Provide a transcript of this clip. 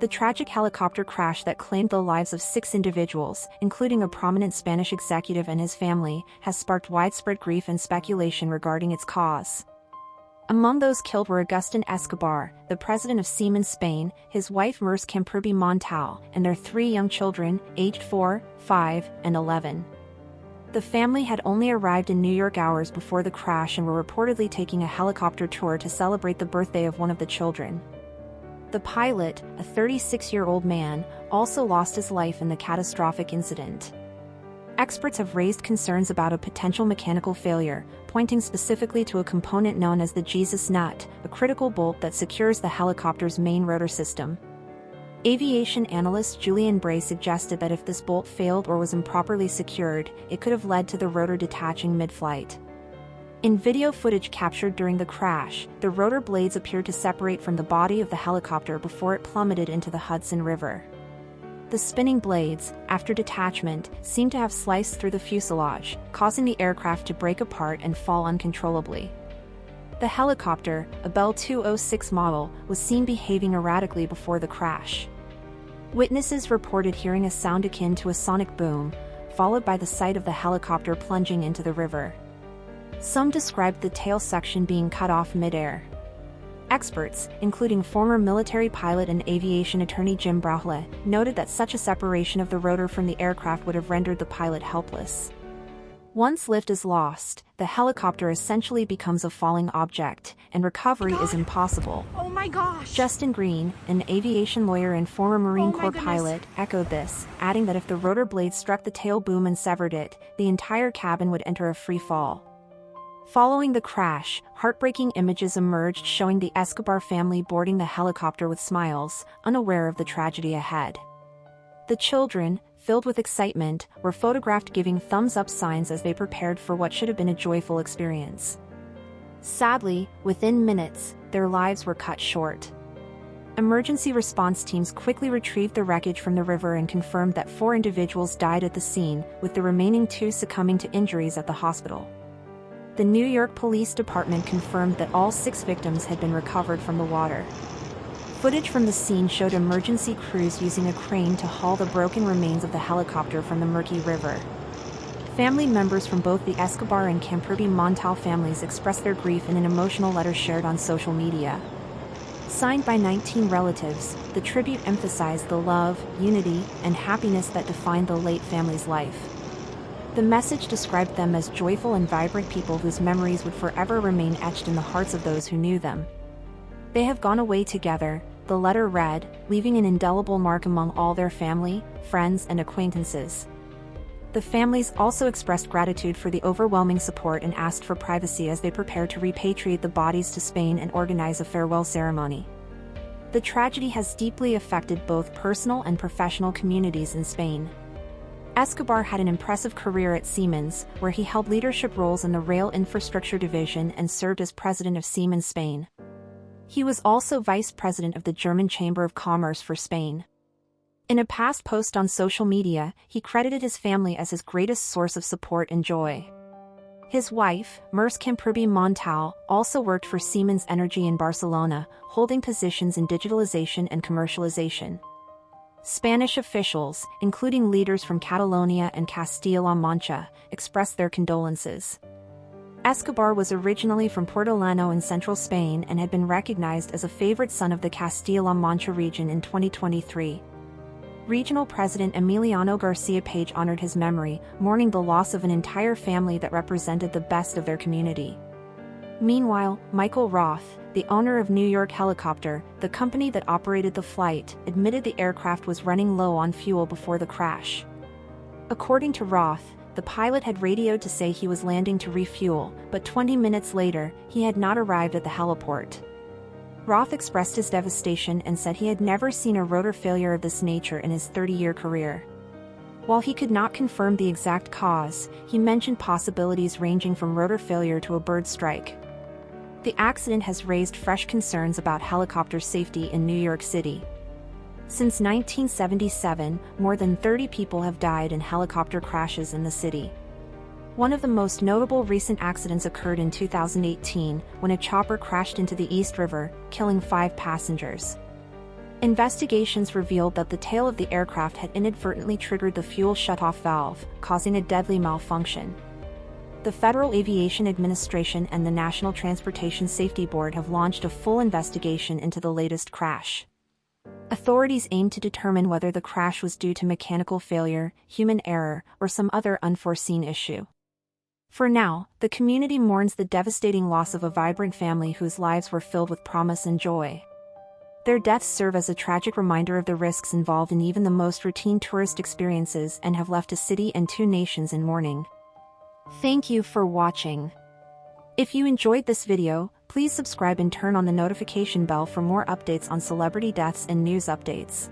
The tragic helicopter crash that claimed the lives of 6 individuals, including a prominent Spanish executive and his family, has sparked widespread grief and speculation regarding its cause. Among those killed were Agustin Escobar, the president of Siemens Spain, his wife Merce Camprubí Montal, and their 3 young children, aged 4, 5, and 11. The family had only arrived in New York hours before the crash and were reportedly taking a helicopter tour to celebrate the birthday of one of the children. The pilot, a 36-year-old man, also lost his life in the catastrophic incident. Experts have raised concerns about a potential mechanical failure, pointing specifically to a component known as the Jesus nut, a critical bolt that secures the helicopter's main rotor system. Aviation analyst Julian Bray suggested that if this bolt failed or was improperly secured, it could have led to the rotor detaching mid-flight. In video footage captured during the crash, the rotor blades appeared to separate from the body of the helicopter before it plummeted into the Hudson River. The spinning blades, after detachment, seemed to have sliced through the fuselage, causing the aircraft to break apart and fall uncontrollably. The helicopter, a Bell 206 model, was seen behaving erratically before the crash. Witnesses reported hearing a sound akin to a sonic boom, followed by the sight of the helicopter plunging into the river. Some described the tail section being cut off mid-air. Experts, including former military pilot and aviation attorney Jim Brauchle, noted that such a separation of the rotor from the aircraft would have rendered the pilot helpless. Once lift is lost, the helicopter essentially becomes a falling object, and recovery is impossible. Oh my gosh! Justin Green, an aviation lawyer and former Marine Corps pilot, echoed this, adding that if the rotor blade struck the tail boom and severed it, the entire cabin would enter a free fall. Following the crash, heartbreaking images emerged showing the Escobar family boarding the helicopter with smiles, unaware of the tragedy ahead. The children, filled with excitement, were photographed giving thumbs-up signs as they prepared for what should have been a joyful experience. Sadly, within minutes, their lives were cut short. Emergency response teams quickly retrieved the wreckage from the river and confirmed that 4 individuals died at the scene, with the remaining 2 succumbing to injuries at the hospital. The New York Police Department confirmed that all 6 victims had been recovered from the water. Footage from the scene showed emergency crews using a crane to haul the broken remains of the helicopter from the murky river. Family members from both the Escobar and Camprubí Montal families expressed their grief in an emotional letter shared on social media. Signed by 19 relatives, the tribute emphasized the love, unity, and happiness that defined the late family's life. The message described them as joyful and vibrant people whose memories would forever remain etched in the hearts of those who knew them. They have gone away together, the letter read, leaving an indelible mark among all their family, friends, and acquaintances. The families also expressed gratitude for the overwhelming support and asked for privacy as they prepared to repatriate the bodies to Spain and organize a farewell ceremony. The tragedy has deeply affected both personal and professional communities in Spain. Escobar had an impressive career at Siemens, where he held leadership roles in the rail infrastructure division and served as president of Siemens Spain. He was also vice president of the German Chamber of Commerce for Spain. In a past post on social media, he credited his family as his greatest source of support and joy. His wife, Merce Camprubí Montal, also worked for Siemens Energy in Barcelona, holding positions in digitalization and commercialization. Spanish officials, including leaders from Catalonia and Castilla-La Mancha, expressed their condolences. Escobar was originally from Puertollano in central Spain and had been recognized as a favorite son of the Castilla-La Mancha region in 2023. Regional President Emiliano Garcia Page honored his memory, mourning the loss of an entire family that represented the best of their community. Meanwhile, Michael Roth, the owner of New York Helicopter, the company that operated the flight, admitted the aircraft was running low on fuel before the crash. According to Roth, the pilot had radioed to say he was landing to refuel, but 20 minutes later, he had not arrived at the heliport. Roth expressed his devastation and said he had never seen a rotor failure of this nature in his 30-year career. While he could not confirm the exact cause, he mentioned possibilities ranging from rotor failure to a bird strike. The accident has raised fresh concerns about helicopter safety in New York City. Since 1977, more than 30 people have died in helicopter crashes in the city. One of the most notable recent accidents occurred in 2018, when a chopper crashed into the East River, killing 5 passengers. Investigations revealed that the tail of the aircraft had inadvertently triggered the fuel shutoff valve, causing a deadly malfunction. The Federal Aviation Administration and the National Transportation Safety Board have launched a full investigation into the latest crash. Authorities aim to determine whether the crash was due to mechanical failure, human error, or some other unforeseen issue. For now, the community mourns the devastating loss of a vibrant family whose lives were filled with promise and joy. Their deaths serve as a tragic reminder of the risks involved in even the most routine tourist experiences and have left a city and two nations in mourning. Thank you for watching. If you enjoyed this video, please subscribe and turn on the notification bell for more updates on celebrity deaths and news updates.